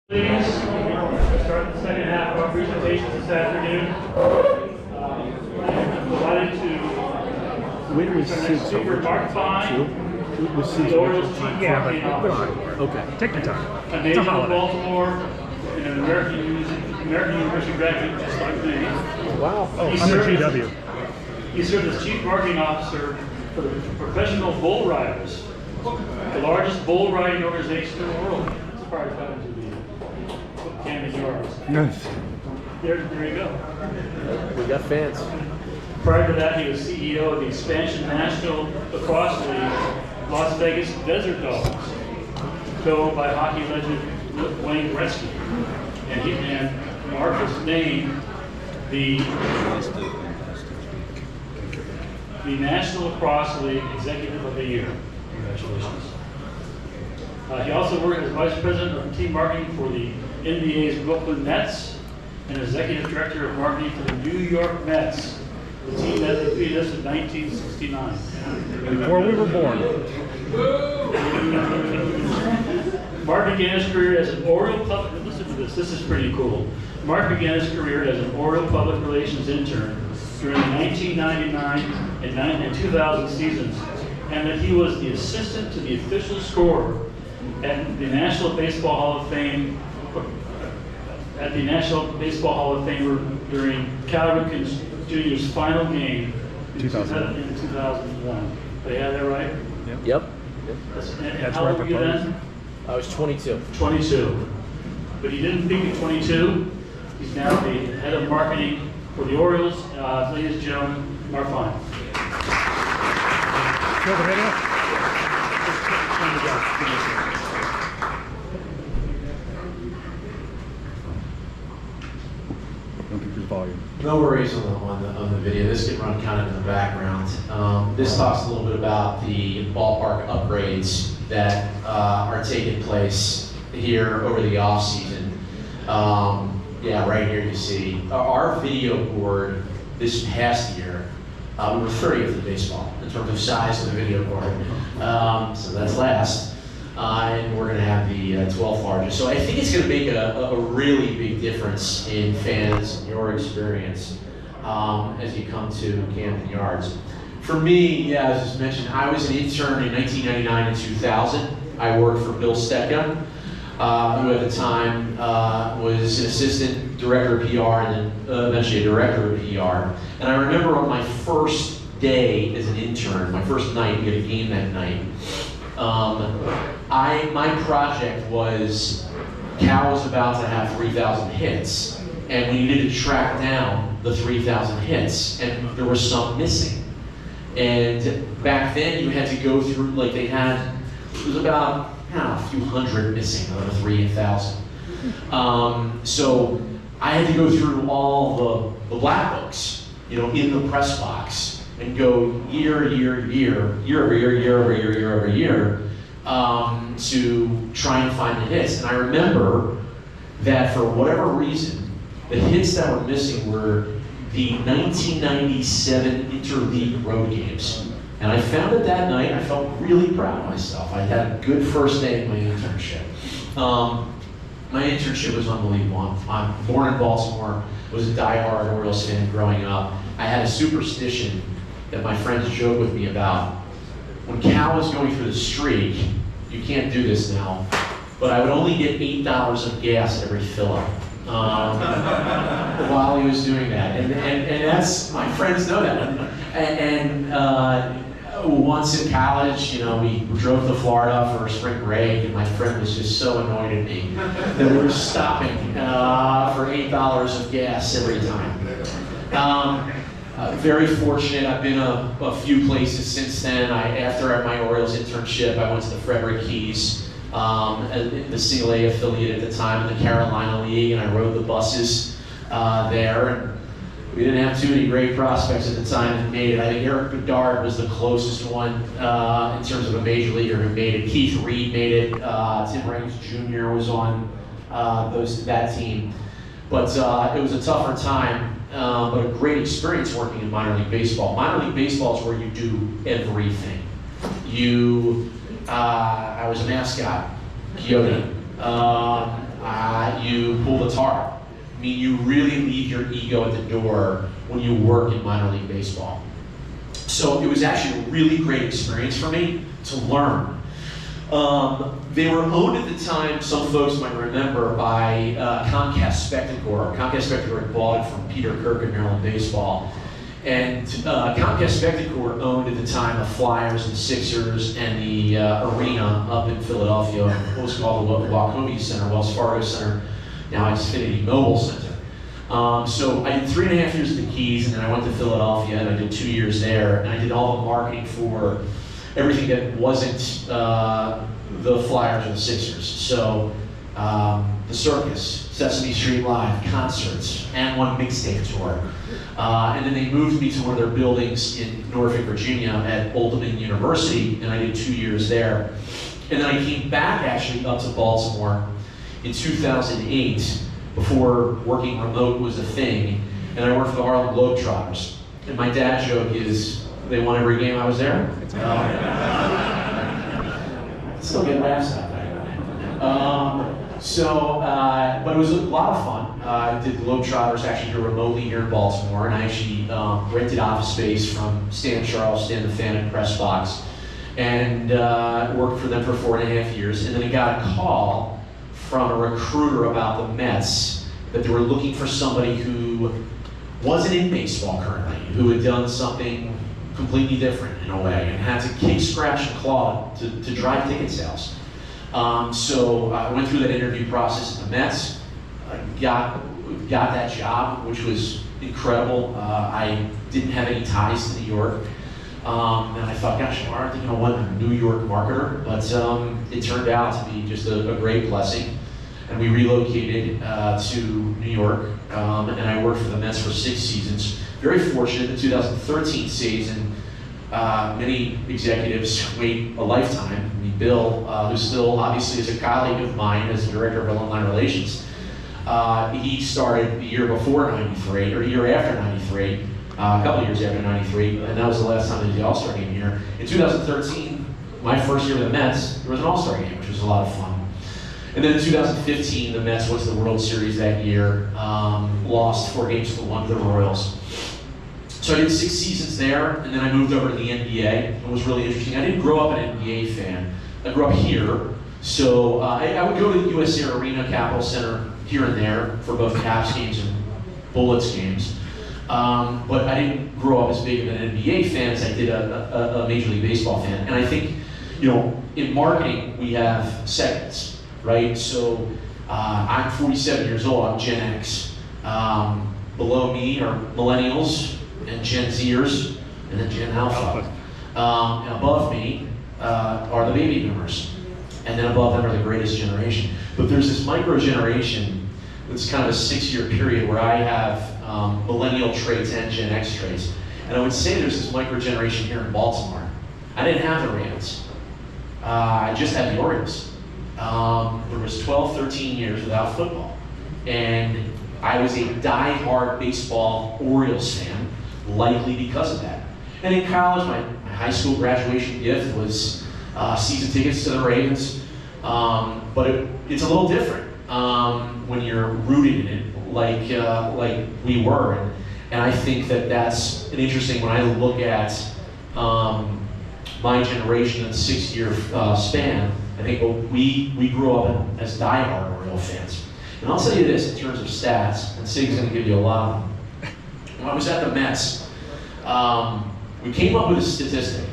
Please start the second half of our presentation this afternoon. I'm delighted to present Speaker Mark Fine, the Orioles chief marketing officer. Okay, take your time. A native of Baltimore and an American University graduate just like me. Wow. Oh, I'm a GW. He served as chief marketing officer for the Professional Bull Riders, the largest bull riding organization in the world. It's probably coming to the Camden Yards. Nice. There you go. We got fans. Prior to that, he was CEO of the expansion National Lacrosse League, Las Vegas Desert Dogs, co-owned by hockey legend Wayne Gretzky. And Mark was named the National Lacrosse League Executive of the Year. Congratulations. He also worked as Vice President of Team Marketing for the NBA's Brooklyn Nets and Executive Director of Marketing for the New York Mets, the team that defeated us in 1969. Before we were born. Mark began his career as an Oriole public, listen to this is pretty cool. Mark began his career as an Oriole public relations intern during the 1999 and 2000 seasons, and that he was the assistant to the official scorer at the National Baseball Hall of Fame during Cal Ripken Jr.'s final game in 2001. Did I have that right? Yep. And how old were you then? I was 22. 22. But he didn't peak at 22. He's now the head of marketing for the Orioles. Ladies and gentlemen, Mark Fine. Kill the radio? Don't keep your volume. No worries on the video. This can run kind of in the background. This talks a little bit about the ballpark upgrades that are taking place here over the off season. Yeah, right here you see our video board this past year. We were 30th in baseball in terms of size of the video board. So that's last. And we're going to have the 12th largest. So I think it's going to make a really big difference in fans and your experience as you come to Camden Yards. For me, yeah, as just mentioned, I was an intern in 1999 and 2000. I worked for Bill Stecca, who at the time was an assistant director of PR and then eventually a director of PR. And I remember on my first day as an intern, my first night, we had a game that night. My project was Cal was about to have 3,000 hits, and we needed to track down the 3,000 hits, and there was some missing. And back then, you had to go through, like it was about a few hundred missing out of the 3,000. So I had to go through all the black books, in the press box, and go year over year, to try and find the hits. And I remember that for whatever reason, the hits that were missing were the 1997 interleague road games. And I found it that night. I felt really proud of myself. I had a good first day of my internship. My internship was unbelievable. I'm born in Baltimore, was a diehard Orioles fan growing up. I had a superstition that my friends joke with me about. When Cal was going through the streak, you can't do this now, but I would only get $8 of gas every fill-up while he was doing that. And that's, my friends know that. And once in college, we drove to Florida for spring break, and my friend was just so annoyed at me that we were stopping for $8 of gas every time. Very fortunate. I've been a few places since then. After my Orioles internship, I went to the Frederick Keys, the single A affiliate at the time in the Carolina League, and I rode the buses there. And we didn't have too many great prospects at the time that made it. I think Eric Bedard was the closest one in terms of a major leaguer who made it. Keith Reed made it. Tim Raines Jr. was on that team. But it was a tougher time. But a great experience working in minor league baseball. Minor league baseball is where you do everything. I was a mascot, Coyote. you pull the tarp. I mean, you really leave your ego at the door when you work in minor league baseball. So it was actually a really great experience for me to learn. They were owned at the time, some folks might remember, by Comcast Spectacor. Comcast Spectacor bought it from Peter Kirk in Maryland Baseball. And Comcast Spectacor owned at the time the Flyers and Sixers and the arena up in Philadelphia, what was called the Wachovia Center, Wells Fargo Center, now Xfinity Mobile Center. So I did 3.5 years at the Keys, and then I went to Philadelphia, and I did 2 years there, and I did all the marketing for everything that wasn't the Flyers or the Sixers. So the circus, Sesame Street Live, concerts, and one mixtape tour. And then they moved me to one of their buildings in Norfolk, Virginia at Old Dominion University, and I did 2 years there. And then I came back actually up to Baltimore in 2008, before working remote was a thing, and I worked for the Harlem Globetrotters. And my dad joke is, they won every game I was there. Still get laughs out there. But it was a lot of fun. I did Globetrotters actually here remotely here in Baltimore, and I actually rented office space from Stan Charles, Stan the Fan and Press Box, and worked for them for 4.5 years. And then I got a call from a recruiter about the Mets that they were looking for somebody who wasn't in baseball currently, who had done something completely different in a way and had to kick, scratch, and claw to drive ticket sales. So I went through that interview process at the Mets, got that job, which was incredible. I didn't have any ties to New York. And I thought, gosh, why aren't they going to want a New York marketer? But it turned out to be just a great blessing. And we relocated to New York, and I worked for the Mets for 6 seasons. Very fortunate, the 2013 season, many executives wait a lifetime. I mean, Bill, who still obviously is a colleague of mine as the Director of Alumni Relations, he started the year before 93, or the year after 93, a couple of years after 93, and that was the last time there was the All-Star game here. In 2013, my first year with the Mets, there was an All-Star game, which was a lot of fun. And then in 2015, the Mets went to the World Series that year, lost 4 games to 1 to the Royals. So I did 6 seasons there, and then I moved over to the NBA. It was really interesting. I didn't grow up an NBA fan. I grew up here, so I would go to the US Air Arena, Capitol Center, here and there for both Caps games and Bullets games. But I didn't grow up as big of an NBA fan as I did a Major League Baseball fan. And I think, you know, in marketing, we have segments. Right, so I'm 47 years old, I'm Gen X. Below me are millennials and Gen Zers, and then Gen Alpha. And above me are the baby boomers. And then above them are the greatest generation. But there's this micro generation that's kind of a 6-year period where I have millennial traits and Gen X traits. And I would say there's this micro generation here in Baltimore. I didn't have the Ravens. I just had the Orioles. There was 12, 13 years without football. And I was a die-hard baseball Orioles fan, likely because of that. And in college, my high school graduation gift was season tickets to the Ravens. But it's a little different when you're rooted in it, like we were. And I think that's an interesting, when I look at my generation in a 6-year span, I think we grew up as diehard Oriole fans. And I'll tell you this in terms of stats, and Sig's going to give you a lot of them. When I was at the Mets, we came up with a statistic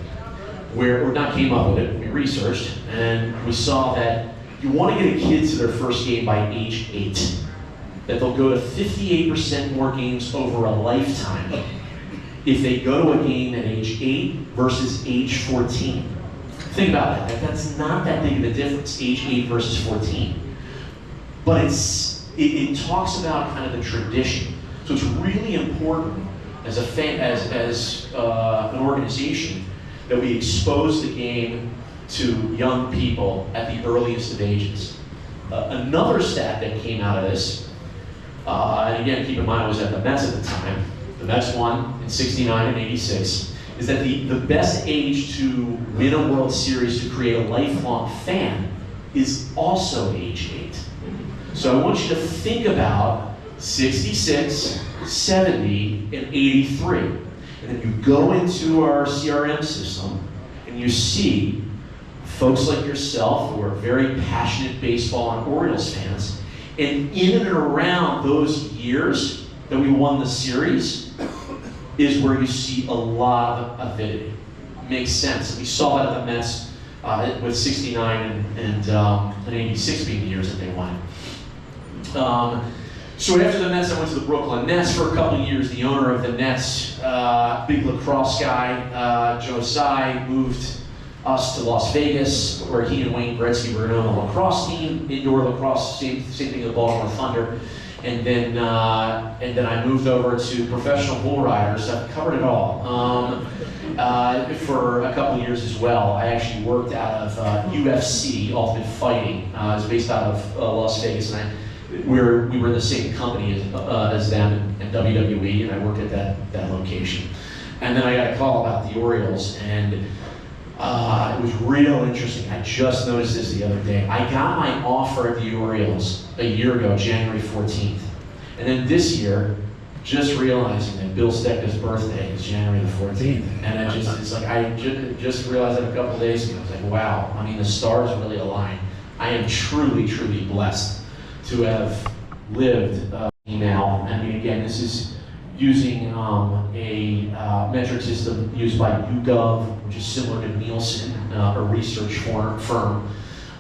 or not came up with it, we researched, and we saw that you want to get a kid to their first game by age 8, that they'll go to 58% more games over a lifetime if they go to a game at age 8 versus age 14. Think about that. That's not that big of a difference, age 8 versus 14. But it talks about kind of the tradition. So it's really important as a fan, as an organization, that we expose the game to young people at the earliest of ages. Another stat that came out of this, and again, keep in mind I was at the Mets at the time. The Mets won in '69 and '86. Is that the best age to win a World Series, to create a lifelong fan, is also age 8. So I want you to think about 66, 70, and 83. And then you go into our CRM system and you see folks like yourself who are very passionate baseball and Orioles fans. And in and around those years that we won the series is where you see a lot of avidity. Makes sense. We saw that at the Mets with 69 and 86 being the years that they won. So after the Nets, I went to the Brooklyn Nets for a couple of years. The owner of the Nets, big lacrosse guy, Joe Tsai, moved us to Las Vegas, where he and Wayne Gretzky were on the lacrosse team, indoor lacrosse, same thing as the Baltimore Thunder. And then I moved over to professional bull riders. I've covered it all for a couple of years as well. I actually worked out of UFC, Ultimate Fighting. I was based out of Las Vegas, and we were in the same company as them in WWE, and I worked at that location. And then I got a call about the Orioles, and it was real interesting. I just noticed this the other day. I got my offer at the Orioles a year ago, January 14th. And then this year, just realizing that Bill Stecca's birthday is January the 14th. And I just realized that a couple of days ago. I was like, wow, I mean, the stars really align. I am truly, truly blessed to have lived now. I mean, again, this is using a metric system used by YouGov, which is similar to Nielsen, a research firm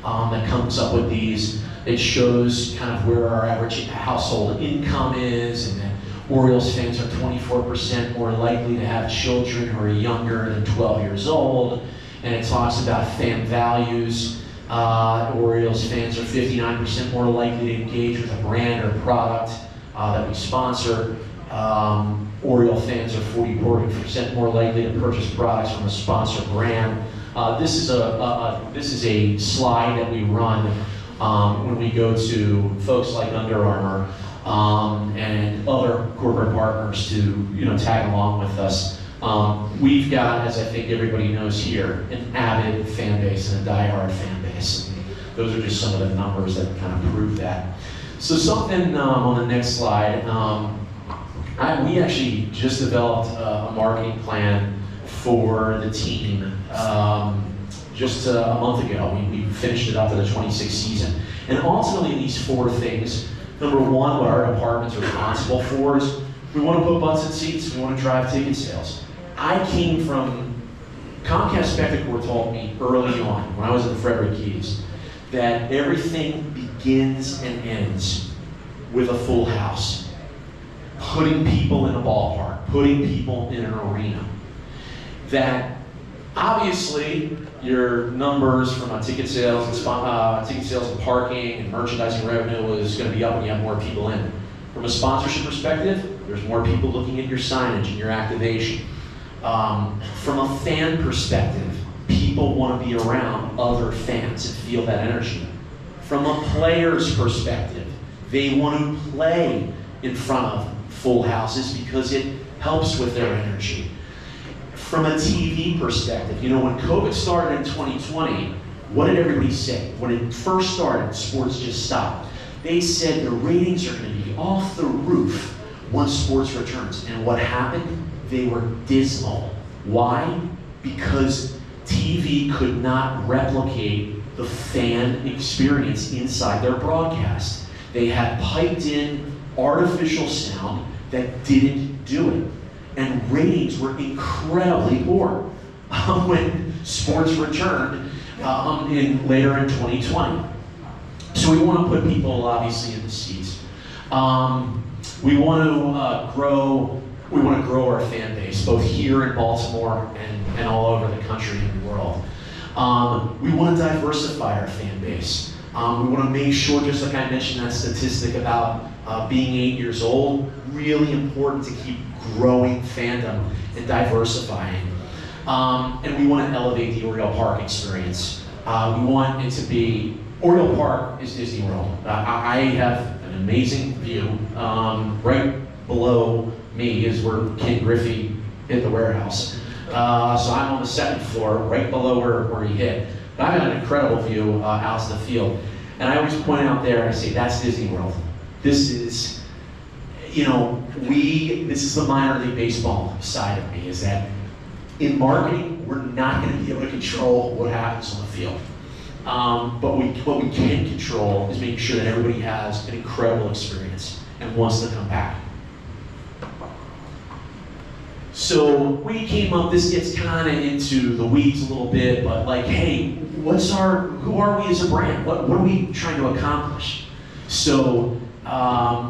that comes up with these. It shows kind of where our average household income is, and that Orioles fans are 24% more likely to have children who are younger than 12 years old. And it talks about fan values. Orioles fans are 59% more likely to engage with a brand or product that we sponsor. Oriole fans are 40% more likely to purchase products from a sponsored brand. This is a slide that we run when we go to folks like Under Armour and other corporate partners to tag along with us. We've got, as I think everybody knows here, an avid fan base and a diehard fan base. Those are just some of the numbers that kind of prove that. So something on the next slide. We actually just developed a marketing plan for the team just a month ago. We finished it up to the 26th season. And ultimately these four things, number one, what our departments are responsible for is we want to put butts in seats, we want to drive ticket sales. I came from, Comcast Spectacor told me early on, when I was at the Frederick Keys, that everything begins and ends with a full house. Putting people in a ballpark, putting people in an arena. That obviously your numbers from ticket sales and parking and merchandising revenue is going to be up when you have more people in. From a sponsorship perspective, there's more people looking at your signage and your activation. From a fan perspective, people want to be around other fans and feel that energy. From a player's perspective, they want to play in front of full houses because it helps with their energy. From a TV perspective, when COVID started in 2020, what did everybody say? When it first started, sports just stopped. They said the ratings are going to be off the roof once sports returns. And what happened? They were dismal. Why? Because TV could not replicate the fan experience inside their broadcast. They had piped in artificial sound that didn't do it. And ratings were incredibly poor when sports returned later in 2020. So we want to put people obviously in the seats. We want to grow our fan base, both here in Baltimore and all over the country and the world. We want to diversify our fan base. We want to make sure, just like I mentioned that statistic about being 8 years old, really important to keep growing fandom and diversifying. And we want to elevate the Oriole Park experience. We want it to be, Oriole Park is Disney World. I have an amazing view. Right below me is where Ken Griffey hit the warehouse. So I'm on the second floor, right below where he hit. But I have an incredible view out to the field. And I always point out there, I say, that's Disney World. This is, this is the minor league baseball side of me, is that in marketing, we're not going to be able to control what happens on the field. But what we can control is making sure that everybody has an incredible experience and wants to come back. So we came up, this gets kind of into the weeds a little bit, but like, hey, who are we as a brand? What are we trying to accomplish? So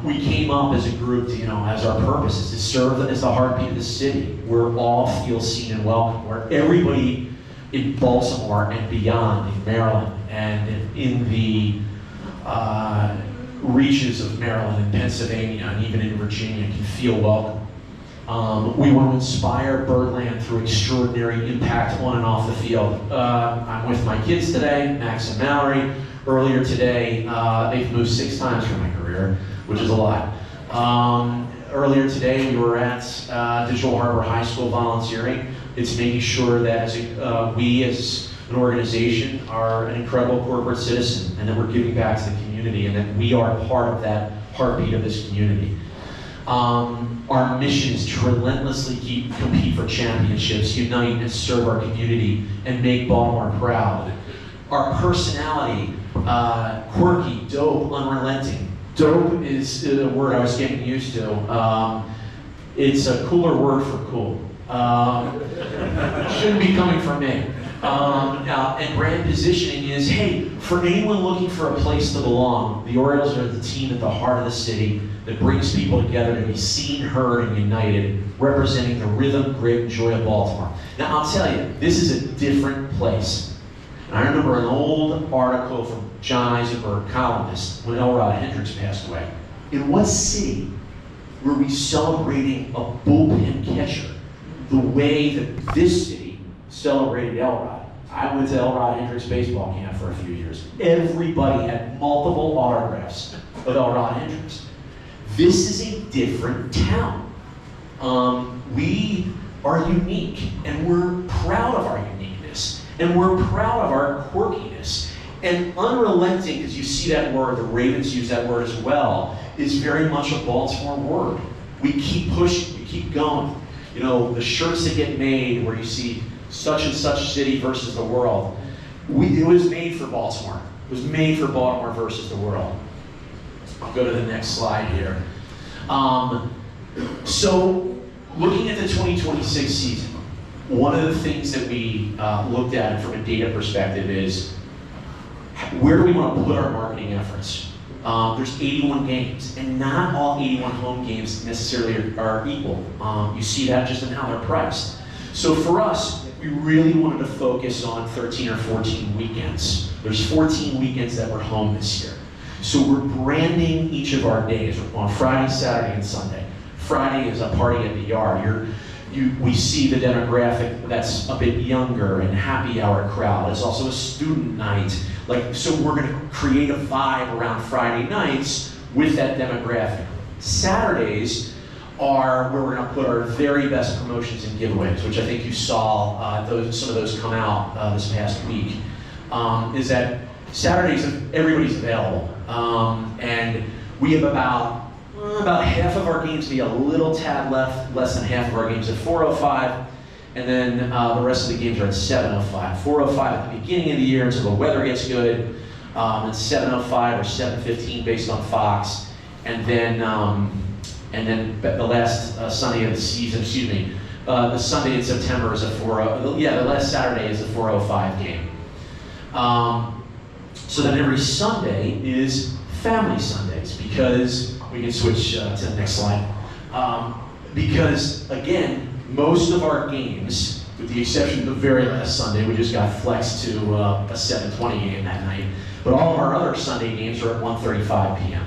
we came up as a group to, as our purpose is to serve as the heartbeat of the city, where all feel seen and welcome, where everybody in Baltimore and beyond, in Maryland, and in the reaches of Maryland and Pennsylvania, and even in Virginia, can feel welcome. We want to inspire Birdland through extraordinary impact on and off the field. I'm with my kids today, Max and Mallory. Earlier today, they've moved 6 times for my career, which is a lot. Earlier today, we were at Digital Harbor High School volunteering. It's making sure that we as an organization are an incredible corporate citizen, and that we're giving back to the community, and that we are part of that heartbeat of this community. Our mission is to relentlessly compete for championships, unite and serve our community, and make Baltimore proud. Our personality, quirky, dope, unrelenting. Dope is a word I was getting used to. It's a cooler word for cool. Shouldn't be coming from me. And brand positioning is, hey, for anyone looking for a place to belong, the Orioles are the team at the heart of the city that brings people together to be seen, heard, and united, representing the rhythm, grit, and joy of Baltimore. Now, I'll tell you, this is a different place. And I remember an old article from John Eisenberg, columnist, when Elrod Hendricks passed away. In what city were we celebrating a bullpen catcher the way that this city celebrated Elrod? I went to Elrod Hendricks baseball camp for a few years. Everybody had multiple autographs of Elrod Hendricks. This is a different town. We are unique, and we're proud of our uniqueness, and we're proud of our quirkiness. And unrelenting, because you see that word, the Ravens use that word as well, is very much a Baltimore word. We keep pushing, we keep going. The shirts that get made where you see such and such city versus the world, it was made for Baltimore. It was made for Baltimore versus the world. I'll go to the next slide here. So, looking at the 2026 season, one of the things that we looked at from a data perspective is, where do we want to put our marketing efforts? There's 81 games, and not all 81 home games necessarily are equal. You see that just in how they're priced. So for us, we really wanted to focus on 13 or 14 weekends. There's 14 weekends that we're home this year. So we're branding each of our days on Friday, Saturday, and Sunday. Friday is a party at the yard. We see the demographic that's a bit younger and happy hour crowd. It's also a student night. So we're going to create a vibe around Friday nights with that demographic. Saturdays are where we're going to put our very best promotions and giveaways, which I think you saw some of those come out this past week. Is that Saturdays everybody's available, and we have about half of our games, be a little tad less than half of our games at 4:05, and then the rest of the games are at 7:05. 4:05 at the beginning of the year until the weather gets good, and 7:05 or 7:15 based on Fox, and then the last Sunday of the season, the Sunday in September is a the last Saturday is a 4:05 game. So then every Sunday is Family Sundays, because we can switch to the next slide. Because again, most of our games, with the exception of the very last Sunday, we just got flexed to a 7:20 game that night. But all of our other Sunday games are at 1:35 p.m.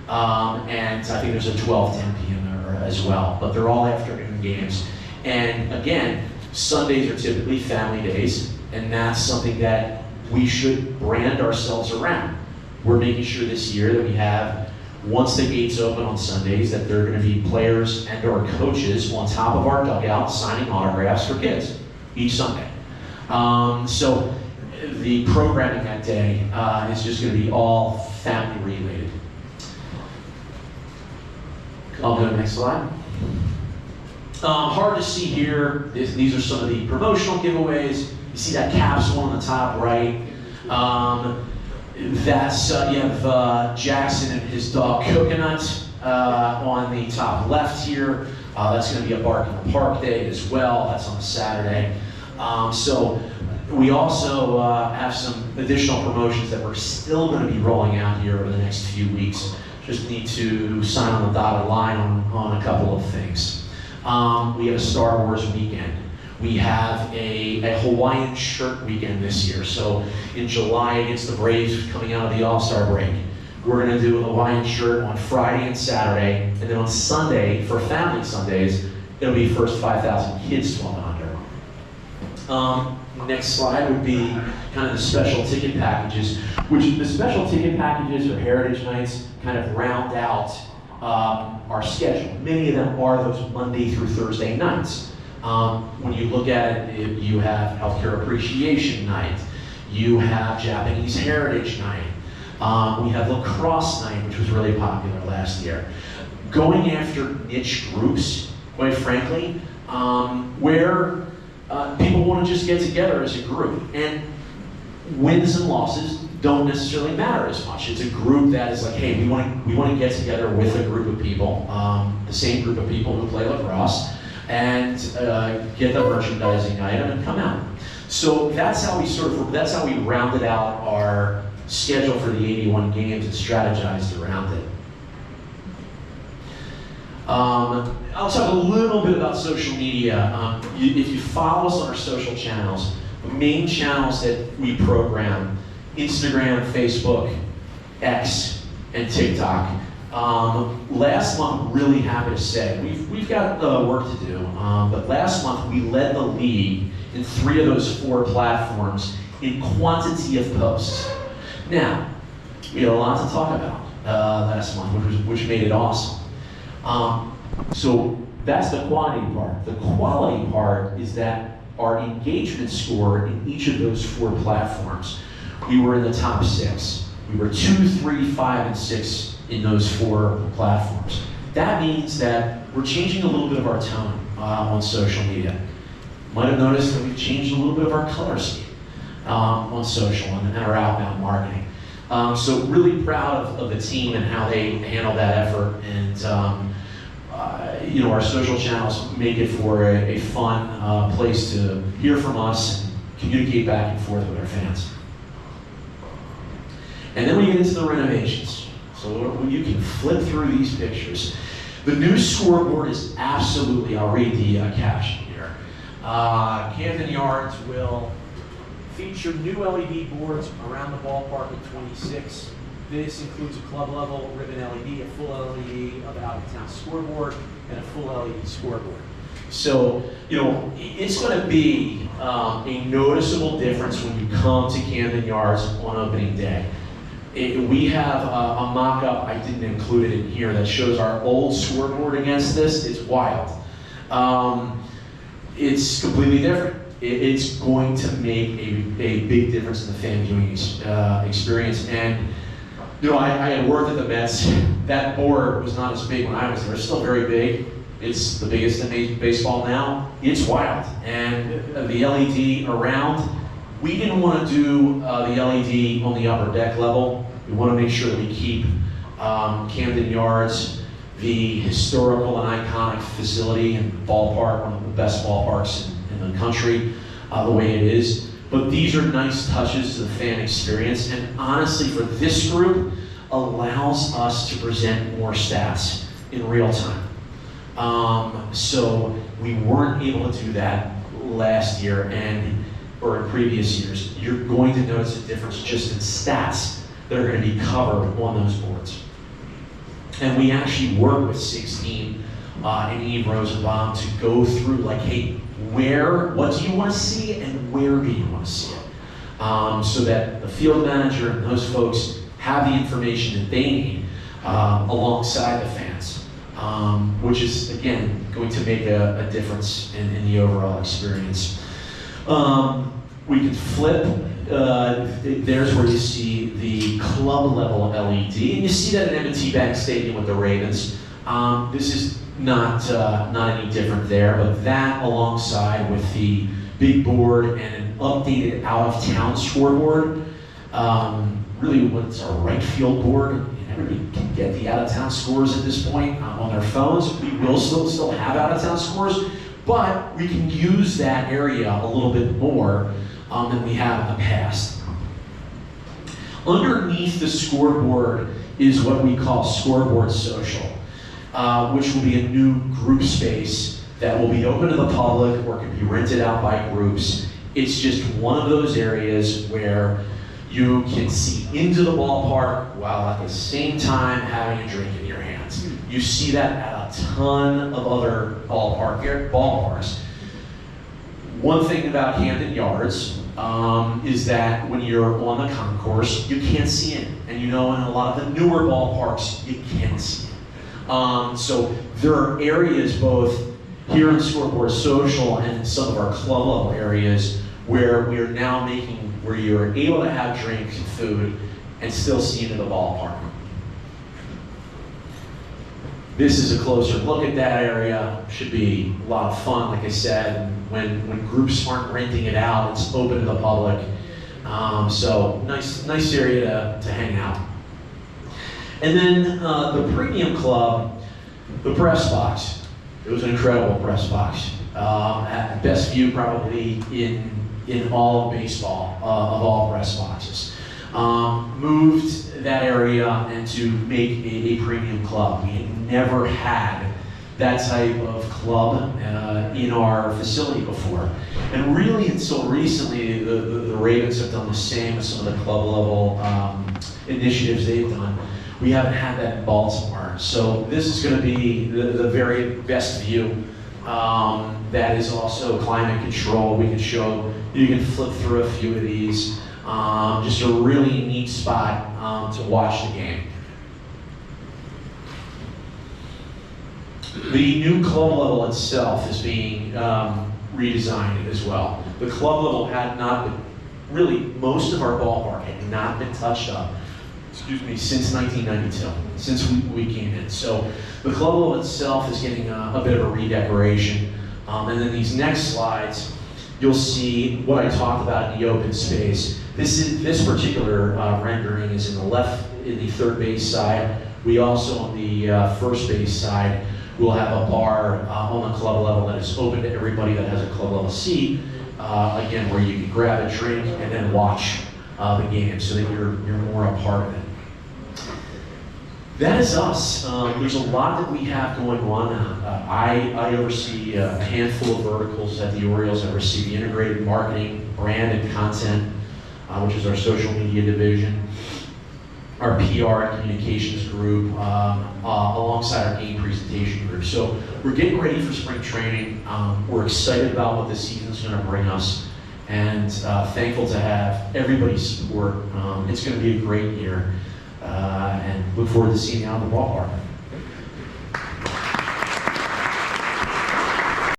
And I think there's a 12:10 p.m. there as well. But they're all afternoon games. And again, Sundays are typically family days, and that's something that we should brand ourselves around. We're making sure this year that we have, once the gates open on Sundays, that there are going to be players and or coaches on top of our dugout signing autographs for kids each Sunday. So the programming that day. It's just going to be all family related. I'll go to the next slide. Hard to see here. These are some of the promotional giveaways. You see that capsule on the top right. That's you have Jackson and his dog Coconut on the top left here. That's going to be a Bark in the Park day as well. That's on a Saturday. So we also have some additional promotions that we're still going to be rolling out here over the next few weeks. Just need to sign on the dotted line on a couple of things. We have a Star Wars weekend. We have a Hawaiian shirt weekend this year. So in July against the Braves coming out of the All-Star break, we're going to do a Hawaiian shirt on Friday and Saturday, and then on Sunday, for Family Sundays, it'll be first 5,000 kids 12 and under. Next slide would be kind of the special ticket packages, which the special ticket packages or Heritage Nights kind of round out our schedule. Many of them are those Monday through Thursday nights. When you look at it, you have Healthcare Appreciation Night, you have Japanese Heritage Night, we have Lacrosse Night, which was really popular last year. Going after niche groups, quite frankly, where people want to just get together as a group. And wins and losses don't necessarily matter as much. It's a group that is like, hey, we want to get together with a group of people, the same group of people who play lacrosse, and get the merchandising item and come out. So that's how we rounded out our schedule for the 81 games and strategized around it. I'll talk a little bit about social media. If you follow us on our social channels, the main channels that we program, Instagram, Facebook, X, and TikTok. Last month, really happy to say, we've got work to do, but last month we led the league in 3 of those 4 platforms in quantity of posts. Now, we had a lot to talk about last month, which made it awesome. So that's the quantity part. The quality part is that our engagement score in each of those 4 platforms, we were in the top 6. We were 2, 3, 5, and 6 in those 4 platforms. That means that we're changing a little bit of our tone on social media. Might have noticed that we've changed a little bit of our color scheme on social and our outbound marketing. So really proud of the team and how they handle that effort. And our social channels make it for a fun place to hear from us and communicate back and forth with our fans. And then we get into the renovations. So you can flip through these pictures. The new scoreboard is absolutely, I'll read the caption here. Camden Yards will feature new LED boards around the ballpark at 26. This includes a club level ribbon LED, a full LED of out-of-town scoreboard, and a full LED scoreboard. So, it's going to be a noticeable difference when you come to Camden Yards on opening day. We have a mock-up, I didn't include it in here, that shows our old scoreboard against this. It's wild. It's completely different. It's going to make a big difference in the fan viewing experience. And I had worked at the Mets. That board was not as big when I was there. It's still very big. It's the biggest in baseball now. It's wild. And the LED around, we didn't want to do the LED on the upper deck level. We want to make sure that we keep Camden Yards, the historical and iconic facility and ballpark, one of the best ballparks in the country, the way it is. But these are nice touches to the fan experience, and honestly, for this group, allows us to present more stats in real time. So we weren't able to do that last year or in previous years. You're going to notice a difference just in stats that are going to be covered on those boards. And we actually work with 16 and Eve Rosenbaum to go through like, hey, what do you want to see and where do you want to see it? So that the field manager and those folks have the information that they need alongside the fans, which is, again, going to make a difference in the overall experience. We can flip there's where you see the club level LED, and you see that at M&T Bank Stadium with the Ravens. This is not any different there, but that alongside with the big board and an updated out-of-town scoreboard, really what's our right field board, and everybody can get the out-of-town scores at this point on their phones. We will still have out-of-town scores, but we can use that area a little bit more than we have in the past. Underneath the scoreboard is what we call Scoreboard Social, which will be a new group space that will be open to the public or can be rented out by groups. It's just one of those areas where you can see into the ballpark while at the same time having a drink in your hands. You see that at a ton of other ballparks. One thing about Camden Yards is that when you're on the concourse, you can't see it. And you know, in a lot of the newer ballparks, you can see it. So there are areas both here in Scoreboard Social and some of our club level areas where we are now where you're able to have drinks and food and still see into the ballpark. This is a closer look at that area. Should be a lot of fun, like I said. When groups aren't renting it out, it's open to the public. So nice area to hang out. And then the premium club, the press box. It was an incredible press box. At best view probably in all of baseball, of all press boxes. Moved that area and to make a premium club. We had never had that type of club in our facility before. And really until recently, the Ravens have done the same with some of the club level initiatives they've done. We haven't had that in Baltimore. So this is going to be the very best view. That is also climate control. We can show, you can flip through a few of these. Just a really neat spot to watch the game. The new club level itself is being redesigned as well. The club level had not been, really most of our ballpark had not been touched up, since 1992, since we came in. So the club level itself is getting a bit of a redecoration. And then these next slides, you'll see what I talked about in the open space. This particular rendering is in the third base side. We also on the first base side will have a bar on the club level that is open to everybody that has a club level seat. Again, where you can grab a drink and then watch the game, so that you're more a part of it. That is us. There's a lot that we have going on. I oversee a handful of verticals at the Orioles. I oversee the integrated marketing, brand, and content, which is our social media division, our PR and communications group, alongside our game presentation group. So we're getting ready for spring training. We're excited about what this season is going to bring us, and thankful to have everybody's support. It's going to be a great year. And look forward to seeing you out in the ballpark.